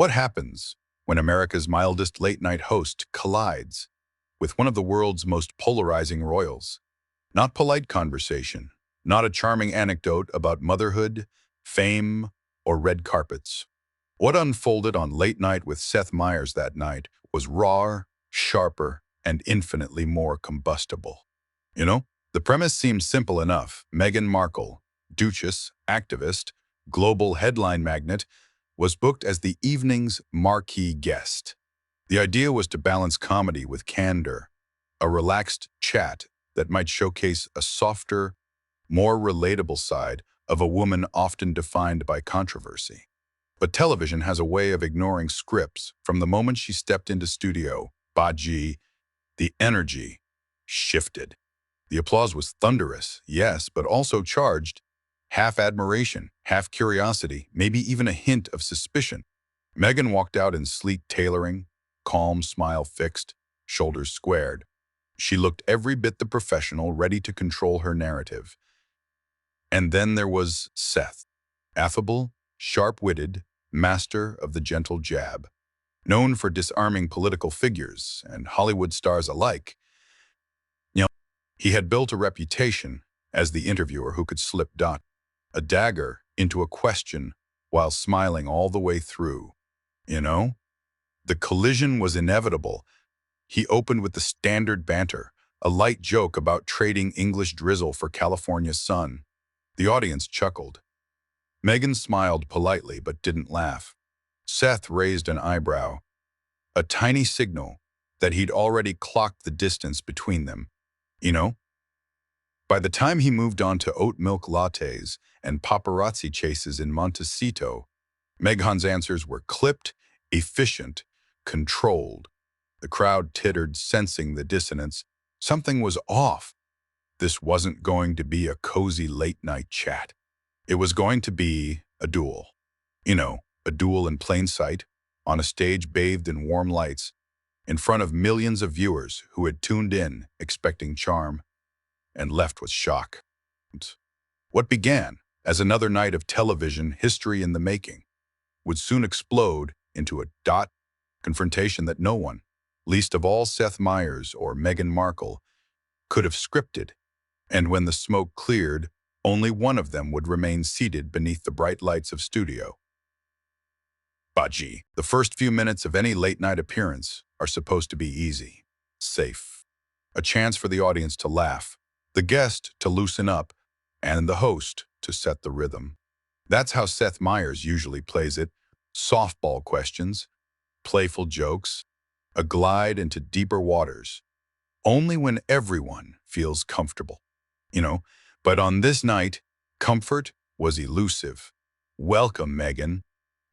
What happens when America's mildest late-night host collides with one of the world's most polarizing royals? Not polite conversation, not a charming anecdote about motherhood, fame, or red carpets. What unfolded on Late Night with Seth Meyers that night was rawer, sharper, and infinitely more combustible. The premise seems simple enough. Meghan Markle, Duchess, activist, global headline magnate, was booked as the evening's marquee guest. The idea was to balance comedy with candor, a relaxed chat that might showcase a softer, more relatable side of a woman often defined by controversy. But television has a way of ignoring scripts. From the moment she stepped into studio, Baji, the energy shifted. The applause was thunderous, yes, but also charged. Half admiration, half curiosity, maybe even a hint of suspicion. Meghan walked out in sleek tailoring, calm smile fixed, shoulders squared. She looked every bit the professional, ready to control her narrative. And then there was Seth, affable, sharp-witted, master of the gentle jab. Known for disarming political figures and Hollywood stars alike, he had built a reputation as the interviewer who could slip a dagger into a question while smiling all the way through. The collision was inevitable. He opened with the standard banter, a light joke about trading English drizzle for California sun. The audience chuckled. Meghan smiled politely but didn't laugh. Seth raised an eyebrow, a tiny signal that he'd already clocked the distance between them. By the time he moved on to oat milk lattes and paparazzi chases in Montecito, Meghan's answers were clipped, efficient, controlled. The crowd tittered, sensing the dissonance. Something was off. This wasn't going to be a cozy late-night chat. It was going to be a duel. A duel in plain sight, on a stage bathed in warm lights, in front of millions of viewers who had tuned in expecting charm and left with shock. What began as another night of television history in the making would soon explode into a confrontation that no one, least of all Seth Meyers or Meghan Markle, could have scripted. And when the smoke cleared, only one of them would remain seated beneath the bright lights of studio. Baji. The first few minutes of any late-night appearance are supposed to be easy, safe. A chance for the audience to laugh, the guest to loosen up, and the host to set the rhythm. That's how Seth Meyers usually plays it. Softball questions, playful jokes, a glide into deeper waters. Only when everyone feels comfortable. But on this night, comfort was elusive. "Welcome, Meghan.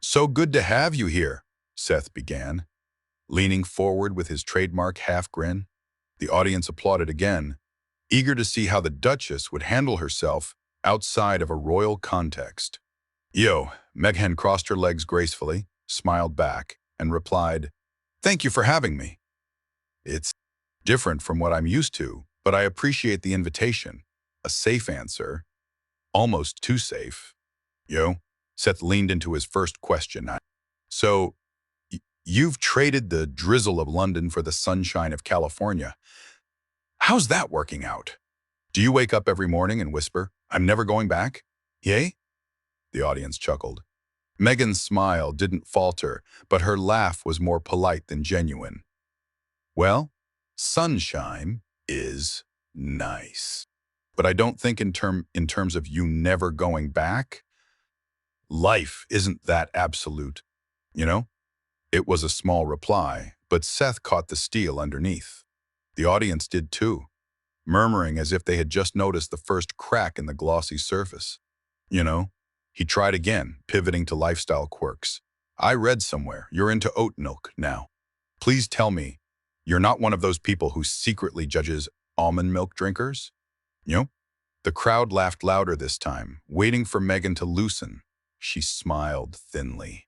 So good to have you here," Seth began, leaning forward with his trademark half grin. The audience applauded again, eager to see how the Duchess would handle herself outside of a royal context. Meghan crossed her legs gracefully, smiled back, and replied, "Thank you for having me. It's different from what I'm used to, but I appreciate the invitation." A safe answer, almost too safe. Seth leaned into his first question. "So, you've traded the drizzle of London for the sunshine of California. How's that working out? Do you wake up every morning and whisper, 'I'm never going back'? Yay?" The audience chuckled. Meghan's smile didn't falter, but her laugh was more polite than genuine. "Well, sunshine is nice. But I don't think in terms of you never going back. Life isn't that absolute, It was a small reply, but Seth caught the steel underneath. The audience did too, murmuring as if they had just noticed the first crack in the glossy surface. He tried again, pivoting to lifestyle quirks. "I read somewhere you're into oat milk now. Please tell me you're not one of those people who secretly judges almond milk drinkers?" The crowd laughed louder this time, waiting for Meghan to loosen. She smiled thinly.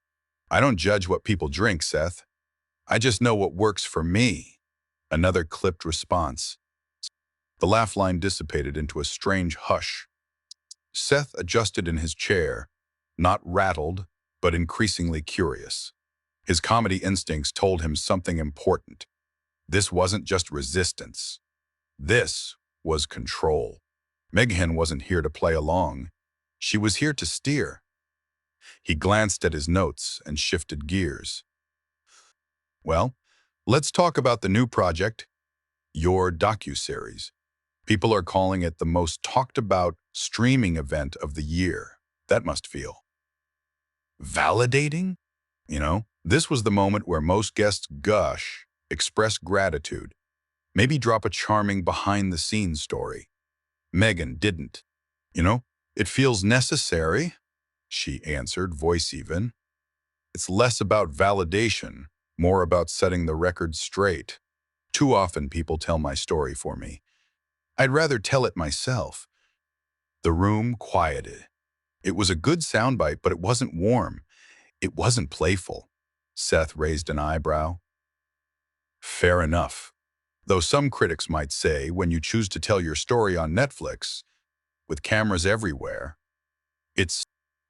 "I don't judge what people drink, Seth. I just know what works for me." Another clipped response. The laugh line dissipated into a strange hush. Seth adjusted in his chair, not rattled, but increasingly curious. His comedy instincts told him something important. This wasn't just resistance. This was control. Meghan wasn't here to play along. She was here to steer. He glanced at his notes and shifted gears. Well, let's talk about the new project, your docuseries. People are calling it the most talked about streaming event of the year. That must feel validating? This was the moment where most guests gush, express gratitude, maybe drop a charming behind-the-scenes story. Meghan didn't. It feels necessary, she answered, voice even. It's less about validation, more about setting the record straight. Too often people tell my story for me. I'd rather tell it myself. The room quieted. It was a good soundbite, but it wasn't warm. It wasn't playful. Seth raised an eyebrow. Fair enough. Though some critics might say when you choose to tell your story on Netflix, with cameras everywhere, it's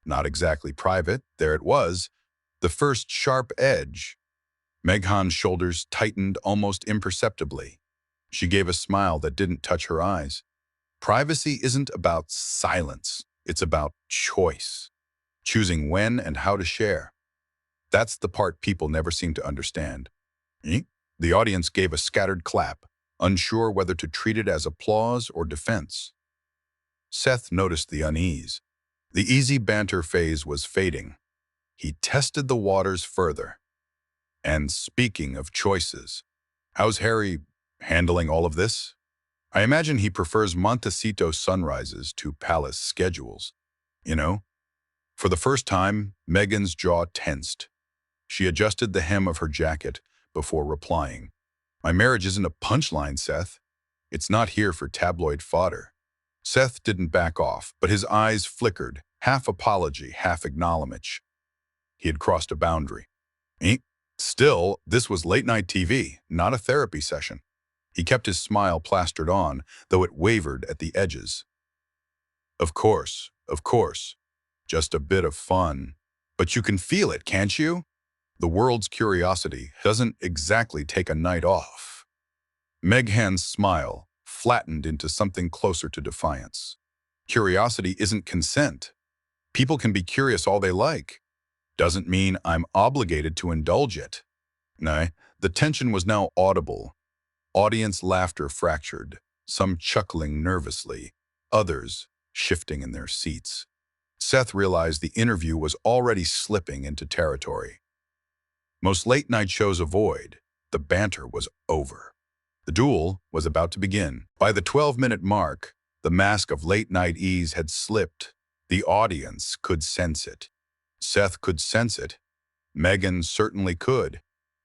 not exactly private. There it was, the first sharp edge. Meghan's shoulders tightened almost imperceptibly. She gave a smile that didn't touch her eyes. Privacy isn't about silence. It's about choice. Choosing when and how to share. That's the part people never seem to understand. The audience gave a scattered clap, unsure whether to treat it as applause or defense. Seth noticed the unease. The easy banter phase was fading. He tested the waters further. And speaking of choices, how's Harry handling all of this? I imagine he prefers Montecito sunrises to palace schedules. For the first time, Meghan's jaw tensed. She adjusted the hem of her jacket before replying. My marriage isn't a punchline, Seth. It's not here for tabloid fodder. Seth didn't back off, but his eyes flickered, half apology, half acknowledgement. He had crossed a boundary. Still, this was late-night TV, not a therapy session. He kept his smile plastered on, though it wavered at the edges. Of course. Just a bit of fun. But you can feel it, can't you? The world's curiosity doesn't exactly take a night off. Meghan's smile flattened into something closer to defiance. Curiosity isn't consent. People can be curious all they like. Doesn't mean I'm obligated to indulge it. No, the tension was now audible. Audience laughter fractured, some chuckling nervously, others shifting in their seats. Seth realized the interview was already slipping into territory. Most late-night shows avoid. The banter was over. The duel was about to begin. By the 12-minute mark, the mask of late-night ease had slipped. The audience could sense it. Seth could sense it. Meghan certainly could.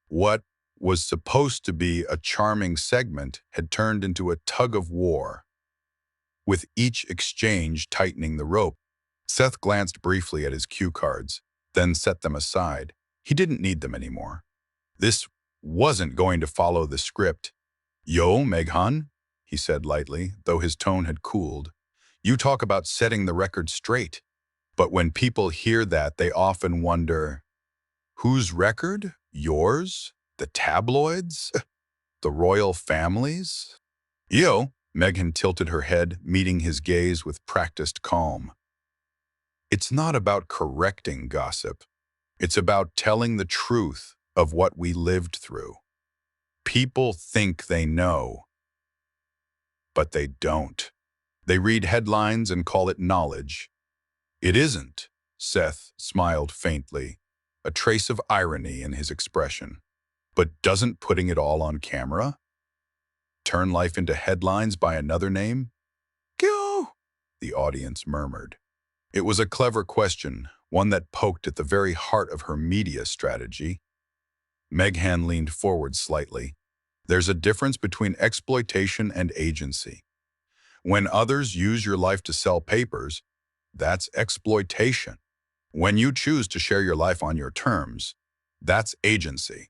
What was supposed to be a charming segment had turned into a tug-of-war, with each exchange tightening the rope. Seth glanced briefly at his cue cards, then set them aside. He didn't need them anymore. This wasn't going to follow the script. Yo, Meghan, he said lightly, though his tone had cooled. You talk about setting the record straight. But when people hear that, they often wonder, whose record? Yours? The tabloids? The royal families? Yo, Meghan tilted her head, meeting his gaze with practiced calm. It's not about correcting gossip. It's about telling the truth of what we lived through. People think they know, but they don't. They read headlines and call it knowledge. It isn't, Seth smiled faintly, a trace of irony in his expression. But doesn't putting it all on camera turn life into headlines by another name? Go, the audience murmured. It was a clever question, one that poked at the very heart of her media strategy. Meghan leaned forward slightly. There's a difference between exploitation and agency. When others use your life to sell papers, that's exploitation. When you choose to share your life on your terms, that's agency.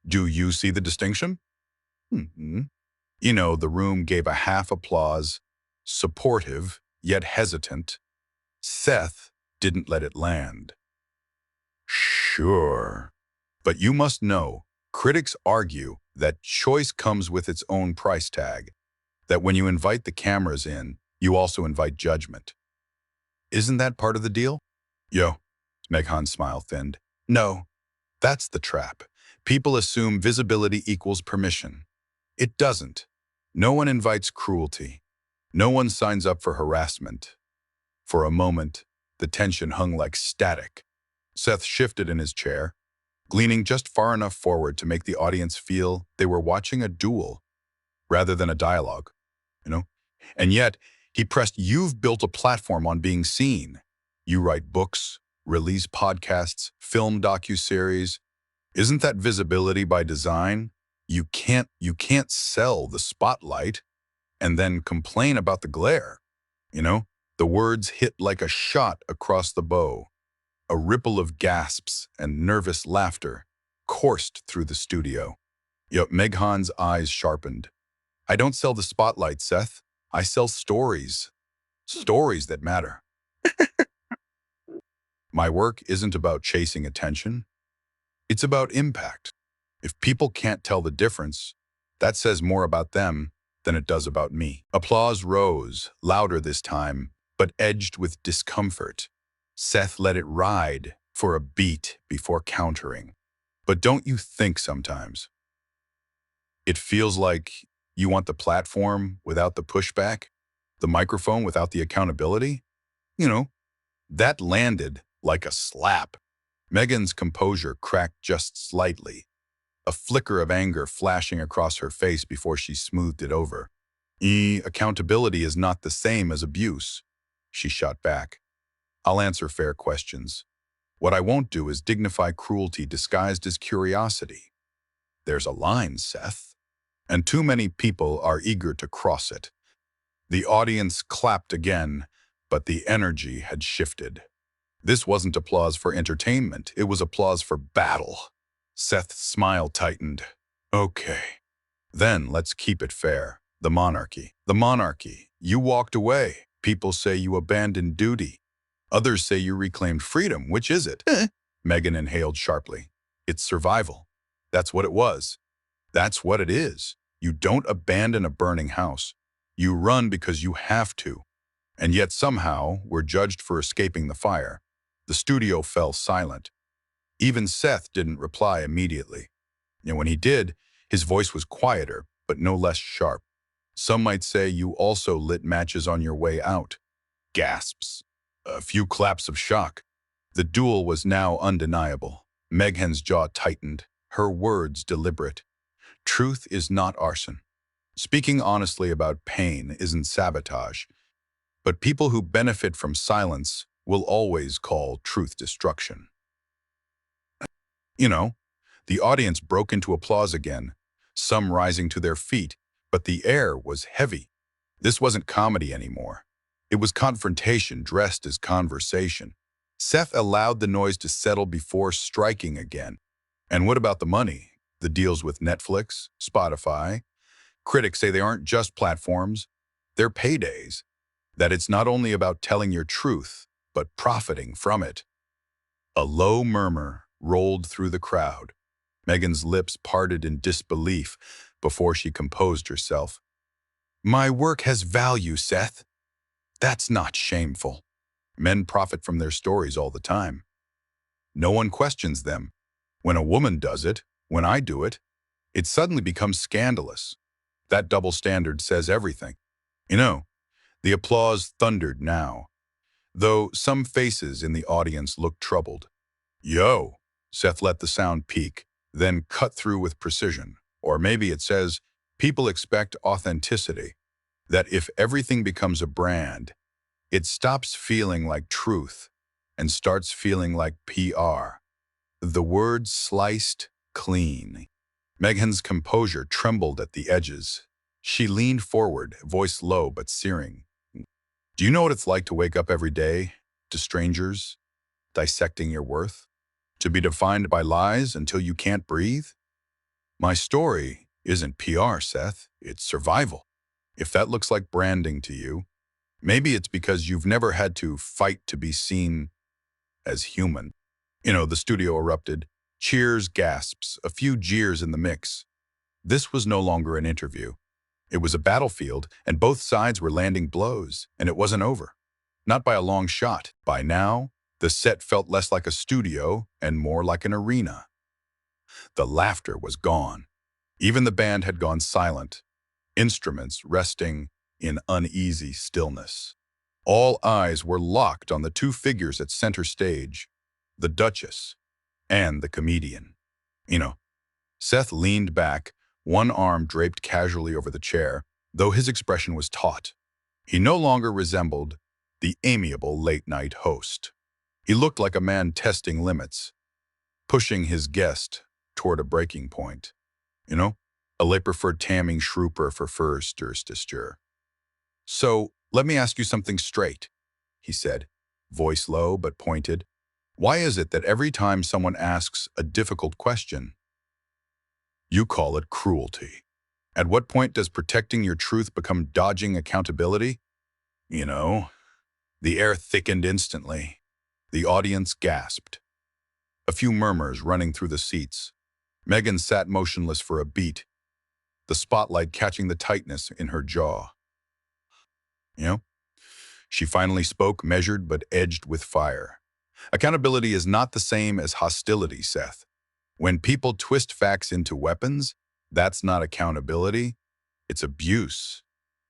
Do you see the distinction? The room gave a half applause, supportive, yet hesitant. Seth didn't let it land. Sure. But you must know, critics argue that choice comes with its own price tag, that when you invite the cameras in, you also invite judgment. Isn't that part of the deal? Yo, Meghan's smile thinned. No, that's the trap. People assume visibility equals permission. It doesn't. No one invites cruelty. No one signs up for harassment. For a moment, the tension hung like static. Seth shifted in his chair, leaning just far enough forward to make the audience feel they were watching a duel rather than a dialogue, you know? And yet, he pressed, you've built a platform on being seen. You write books, release podcasts, film docuseries. Isn't that visibility by design? You can't sell the spotlight and then complain about the glare, you know? The words hit like a shot across the bow. A ripple of gasps and nervous laughter coursed through the studio. Yet Meghan's eyes sharpened. I don't sell the spotlight, Seth. I sell stories. Stories that matter. My work isn't about chasing attention. It's about impact. If people can't tell the difference, that says more about them than it does about me. Applause rose, louder this time, but edged with discomfort. Seth let it ride for a beat before countering. But don't you think sometimes it feels like you want the platform without the pushback, the microphone without the accountability? You know, that landed like a slap. Meghan's composure cracked just slightly, a flicker of anger flashing across her face before she smoothed it over. Accountability is not the same as abuse, she shot back. I'll answer fair questions. What I won't do is dignify cruelty disguised as curiosity. There's a line, Seth, and too many people are eager to cross it. The audience clapped again, but the energy had shifted. This wasn't applause for entertainment, it was applause for battle. Seth's smile tightened. Okay, then let's keep it fair. The monarchy. The monarchy. You walked away. People say you abandoned duty. Others say you reclaimed freedom. Which is it? Meghan inhaled sharply. It's survival. That's what it was. That's what it is. You don't abandon a burning house. You run because you have to. And yet somehow we're judged for escaping the fire. The studio fell silent. Even Seth didn't reply immediately. And when he did, his voice was quieter, but no less sharp. Some might say you also lit matches on your way out. Gasps. A few claps of shock. The duel was now undeniable. Meghan's jaw tightened, her words deliberate. Truth is not arson. Speaking honestly about pain isn't sabotage. But people who benefit from silence will always call truth destruction. You know, the audience broke into applause again, some rising to their feet, but the air was heavy. This wasn't comedy anymore. It was confrontation dressed as conversation. Seth allowed the noise to settle before striking again. And what about the money? The deals with Netflix, Spotify? Critics say they aren't just platforms, they're paydays. That it's not only about telling your truth, but profiting from it. A low murmur rolled through the crowd. Meghan's lips parted in disbelief before she composed herself. My work has value, Seth. That's not shameful. Men profit from their stories all the time. No one questions them. When a woman does it, when I do it, it suddenly becomes scandalous. That double standard says everything. You know, the applause thundered now, though some faces in the audience looked troubled. Yo, Seth let the sound peak, then cut through with precision. Or maybe it says, people expect authenticity, that if everything becomes a brand, it stops feeling like truth and starts feeling like PR. The word sliced clean. Meghan's composure trembled at the edges. She leaned forward, voice low but searing. Do you know what it's like to wake up every day to strangers dissecting your worth? To be defined by lies until you can't breathe? My story isn't PR, Seth. It's survival. If that looks like branding to you, maybe it's because you've never had to fight to be seen as human. You know, the studio erupted. Cheers, gasps, a few jeers in the mix. This was no longer an interview. It was a battlefield, and both sides were landing blows, and it wasn't over. Not by a long shot. By now, the set felt less like a studio and more like an arena. The laughter was gone. Even the band had gone silent, instruments resting in uneasy stillness. All eyes were locked on the two figures at center stage, the Duchess and the comedian. Seth leaned back, one arm draped casually over the chair, though his expression was taut. He no longer resembled the amiable late-night host. He looked like a man testing limits, pushing his guest toward a breaking point. A preferred tamming shrooper for first stir. So, let me ask you something straight, he said, voice low but pointed. Why is it that every time someone asks a difficult question, you call it cruelty? At what point does protecting your truth become dodging accountability? The air thickened instantly. The audience gasped. A few murmurs running through the seats. Meghan sat motionless for a beat, the spotlight catching the tightness in her jaw. She finally spoke, measured but edged with fire. Accountability is not the same as hostility, Seth. When people twist facts into weapons, that's not accountability, it's abuse.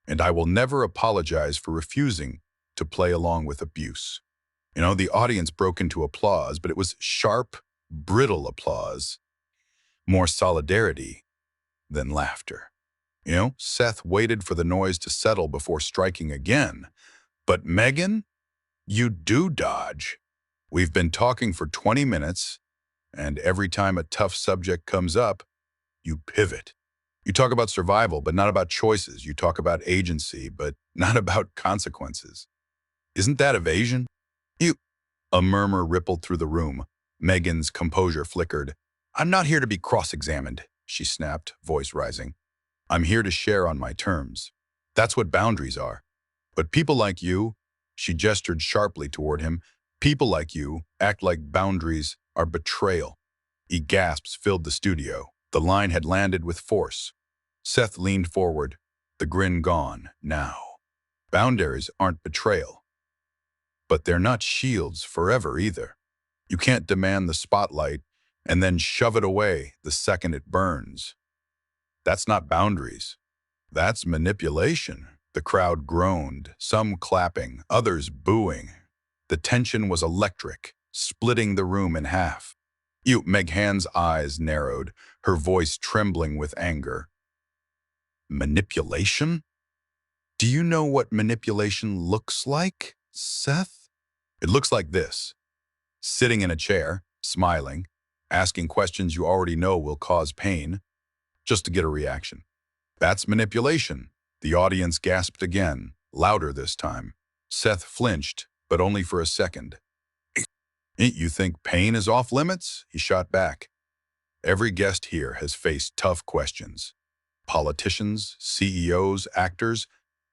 And I will never apologize for refusing to play along with abuse. The audience broke into applause, but it was sharp, brittle applause. More solidarity than laughter. Seth waited for the noise to settle before striking again. But Meghan, you do dodge. We've been talking for 20 minutes, and every time a tough subject comes up, you pivot. You talk about survival, but not about choices. You talk about agency, but not about consequences. Isn't that evasion? A murmur rippled through the room. Meghan's composure flickered. I'm not here to be cross-examined, she snapped, voice rising. I'm here to share on my terms. That's what boundaries are. But people like you, she gestured sharply toward him, people like you act like boundaries are betrayal. Gasps filled the studio. The line had landed with force. Seth leaned forward, the grin gone now. Boundaries aren't betrayal. But they're not shields forever either. You can't demand the spotlight and then shove it away the second it burns. That's not boundaries. That's manipulation. The crowd groaned, some clapping, others booing. The tension was electric, splitting the room in half. Meghan's eyes narrowed, her voice trembling with anger. Manipulation? Do you know what manipulation looks like, Seth? It looks like this. Sitting in a chair, smiling, asking questions you already know will cause pain, just to get a reaction. That's manipulation. The audience gasped again, louder this time. Seth flinched, but only for a second. You think pain is off limits? He shot back. Every guest here has faced tough questions. Politicians, CEOs, actors,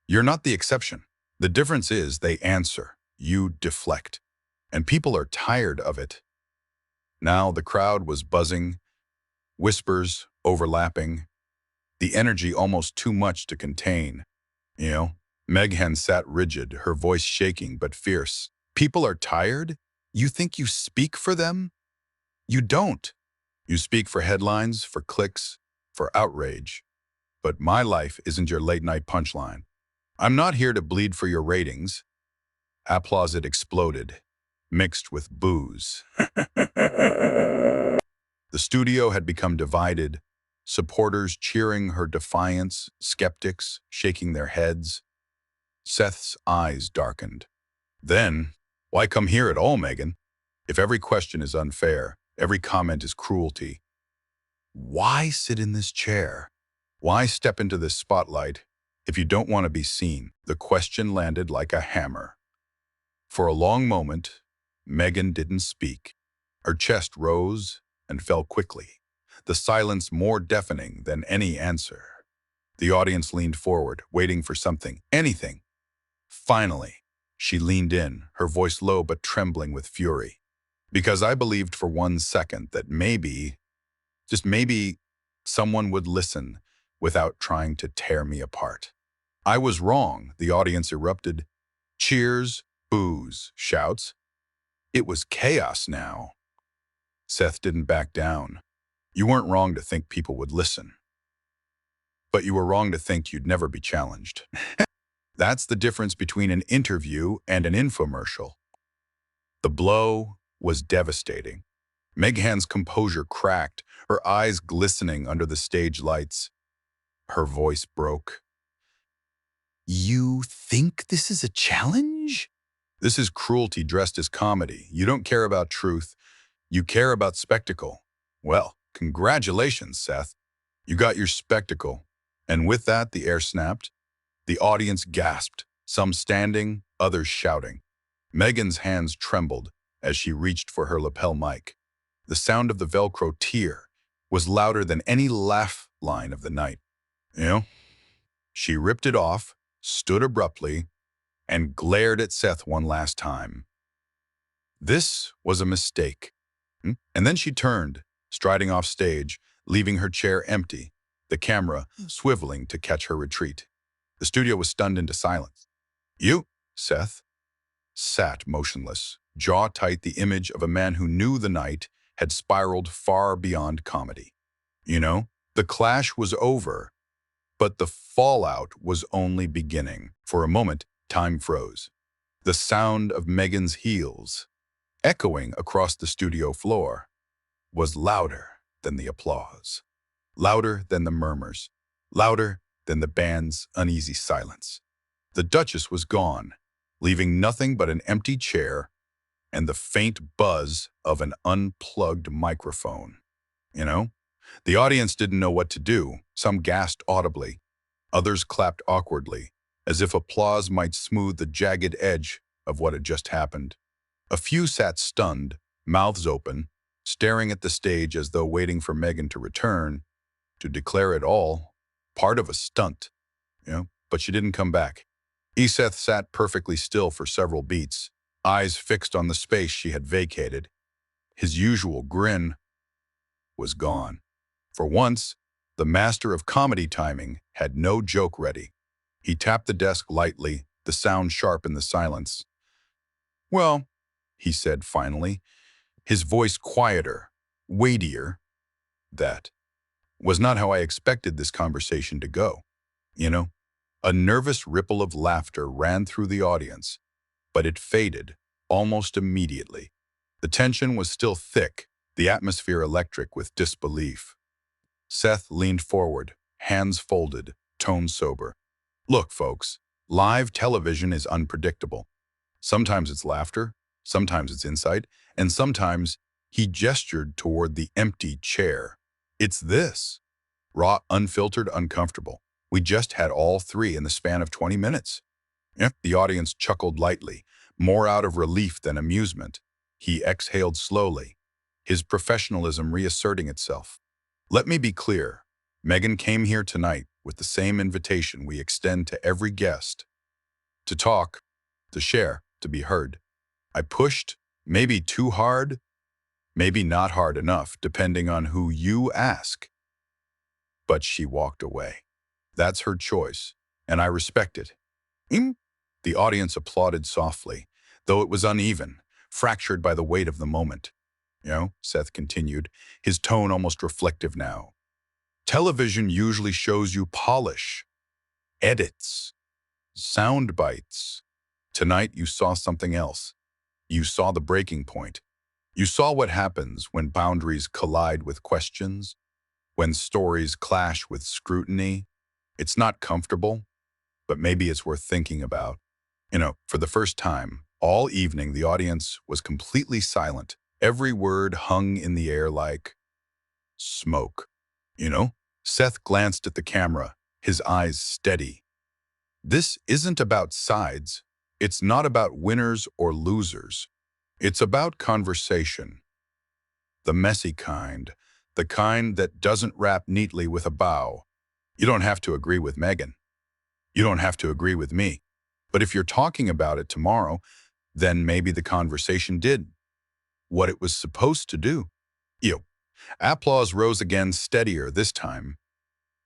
you're not the exception. The difference is they answer. You deflect. And people are tired of it. Now the crowd was buzzing, whispers overlapping, the energy almost too much to contain. Meghan sat rigid, her voice shaking but fierce. People are tired? You think you speak for them? You don't. You speak for headlines, for clicks, for outrage. But my life isn't your late-night punchline. I'm not here to bleed for your ratings. Applause had exploded, mixed with boos. The studio had become divided, supporters cheering her defiance, skeptics shaking their heads. Seth's eyes darkened. Then, why come here at all, Meghan? If every question is unfair, every comment is cruelty, why sit in this chair? Why step into this spotlight if you don't want to be seen? The question landed like a hammer. For a long moment, Meghan didn't speak. Her chest rose and fell quickly, the silence more deafening than any answer. The audience leaned forward, waiting for something, anything. Finally, she leaned in, her voice low but trembling with fury. Because I believed for 1 second that maybe, just maybe, someone would listen without trying to tear me apart. I was wrong, the audience erupted. Cheers, boos, shouts. It was chaos now. Seth didn't back down. You weren't wrong to think people would listen. But you were wrong to think you'd never be challenged. That's the difference between an interview and an infomercial. The blow was devastating. Meghan's composure cracked, her eyes glistening under the stage lights. Her voice broke. You think this is a challenge? This is cruelty dressed as comedy. You don't care about truth. You care about spectacle. Well, congratulations, Seth. You got your spectacle. And with that, the air snapped. The audience gasped, some standing, others shouting. Meghan's hands trembled as she reached for her lapel mic. The sound of the Velcro tear was louder than any laugh line of the night. She ripped it off, stood abruptly, and glared at Seth one last time. This was a mistake. And then she turned, striding off stage, leaving her chair empty, the camera swiveling to catch her retreat. The studio was stunned into silence. You, Seth, sat motionless, jaw tight, the image of a man who knew the night had spiraled far beyond comedy. The clash was over, but the fallout was only beginning. For a moment, time froze. The sound of Meghan's heels, echoing across the studio floor, was louder than the applause, louder than the murmurs, louder than the band's uneasy silence. The Duchess was gone, leaving nothing but an empty chair and the faint buzz of an unplugged microphone. The audience didn't know what to do. Some gasped audibly. Others clapped awkwardly, as if applause might smooth the jagged edge of what had just happened. A few sat stunned, mouths open, staring at the stage as though waiting for Meghan to return, to declare it all part of a stunt. But she didn't come back. Seth sat perfectly still for several beats, eyes fixed on the space she had vacated. His usual grin was gone. For once, the master of comedy timing had no joke ready. He tapped the desk lightly, the sound sharp in the silence. Well, he said finally, his voice quieter, weightier. That was not how I expected this conversation to go. A nervous ripple of laughter ran through the audience, but it faded almost immediately. The tension was still thick, the atmosphere electric with disbelief. Seth leaned forward, hands folded, tone sober. Look, folks, live television is unpredictable. Sometimes it's laughter, sometimes it's insight, and sometimes he gestured toward the empty chair. It's this. Raw, unfiltered, uncomfortable. We just had all three in the span of 20 minutes. The audience chuckled lightly, more out of relief than amusement. He exhaled slowly, his professionalism reasserting itself. Let me be clear. Meghan came here tonight with the same invitation we extend to every guest. To talk, to share, to be heard. I pushed, maybe too hard, maybe not hard enough, depending on who you ask. But she walked away. That's her choice, and I respect it. The audience applauded softly, though it was uneven, fractured by the weight of the moment. Seth continued, his tone almost reflective now. Television usually shows you polish, edits, sound bites. Tonight you saw something else. You saw the breaking point. You saw what happens when boundaries collide with questions, when stories clash with scrutiny. It's not comfortable, but maybe it's worth thinking about. For the first time, all evening the audience was completely silent. Every word hung in the air like smoke. Seth glanced at the camera, his eyes steady. This isn't about sides. It's not about winners or losers. It's about conversation. The messy kind, the kind that doesn't wrap neatly with a bow. You don't have to agree with Meghan. You don't have to agree with me. But if you're talking about it tomorrow, then maybe the conversation did. what it was supposed to do. Ew. Applause rose again, steadier this time.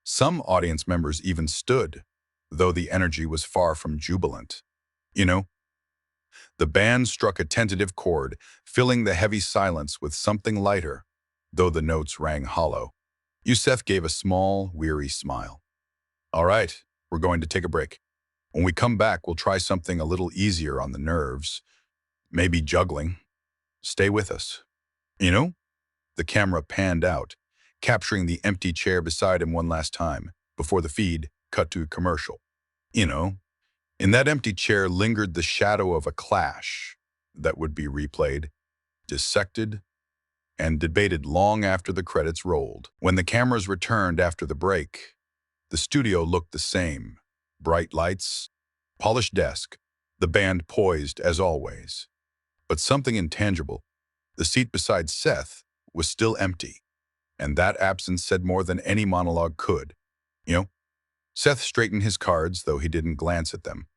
Some audience members even stood, though the energy was far from jubilant. You know, the band struck a tentative chord, filling the heavy silence with something lighter, though the notes rang hollow. Youssef gave a small, weary smile. All right, we're going to take a break. When we come back, we'll try something a little easier on the nerves, maybe juggling. Stay with us. You know? The camera panned out, capturing the empty chair beside him one last time, before the feed cut to a commercial. You know, in that empty chair lingered the shadow of a clash that would be replayed, dissected, and debated long after the credits rolled. When the cameras returned after the break, the studio looked the same. Bright lights, polished desk, the band poised as always. But something intangible, the seat beside Seth, was still empty, and that absence said more than any monologue could. You know, Seth straightened his cards, though he didn't glance at them.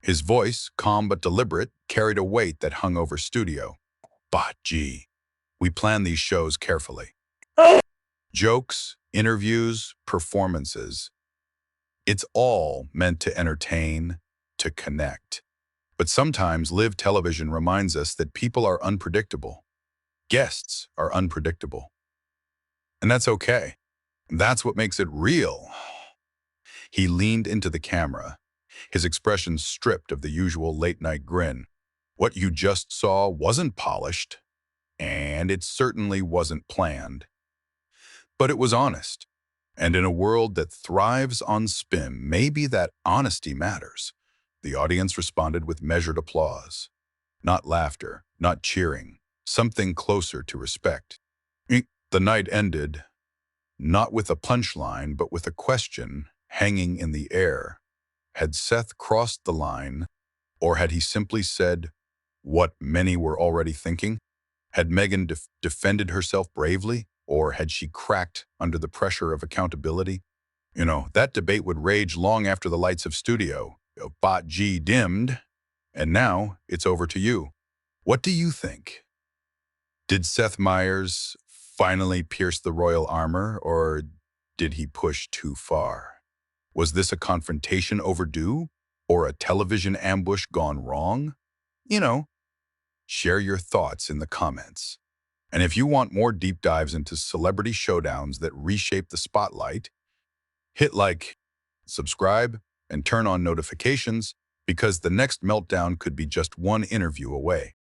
His voice, calm but deliberate, carried a weight that hung over studio. But gee, we plan these shows carefully. Jokes, interviews, performances. It's all meant to entertain, to connect. But sometimes live television reminds us that people are unpredictable. Guests are unpredictable. And that's okay. That's what makes it real. He leaned into the camera, his expression stripped of the usual late-night grin. What you just saw wasn't polished, and it certainly wasn't planned. But it was honest. And in a world that thrives on spin, maybe that honesty matters. The audience responded with measured applause. Not laughter, not cheering, something closer to respect. The night ended, not with a punchline, but with a question hanging in the air. Had Seth crossed the line, or had he simply said what many were already thinking? Had Meghan defended herself bravely, or had she cracked under the pressure of accountability? You know, that debate would rage long after the lights of studio Bot G dimmed, and now it's over to you. What do you think? Did Seth Meyers finally pierce the royal armor, or did he push too far? Was this a confrontation overdue, or a television ambush gone wrong? You know, share your thoughts in the comments. And if you want more deep dives into celebrity showdowns that reshape the spotlight, hit like, subscribe, and turn on notifications, because the next meltdown could be just one interview away.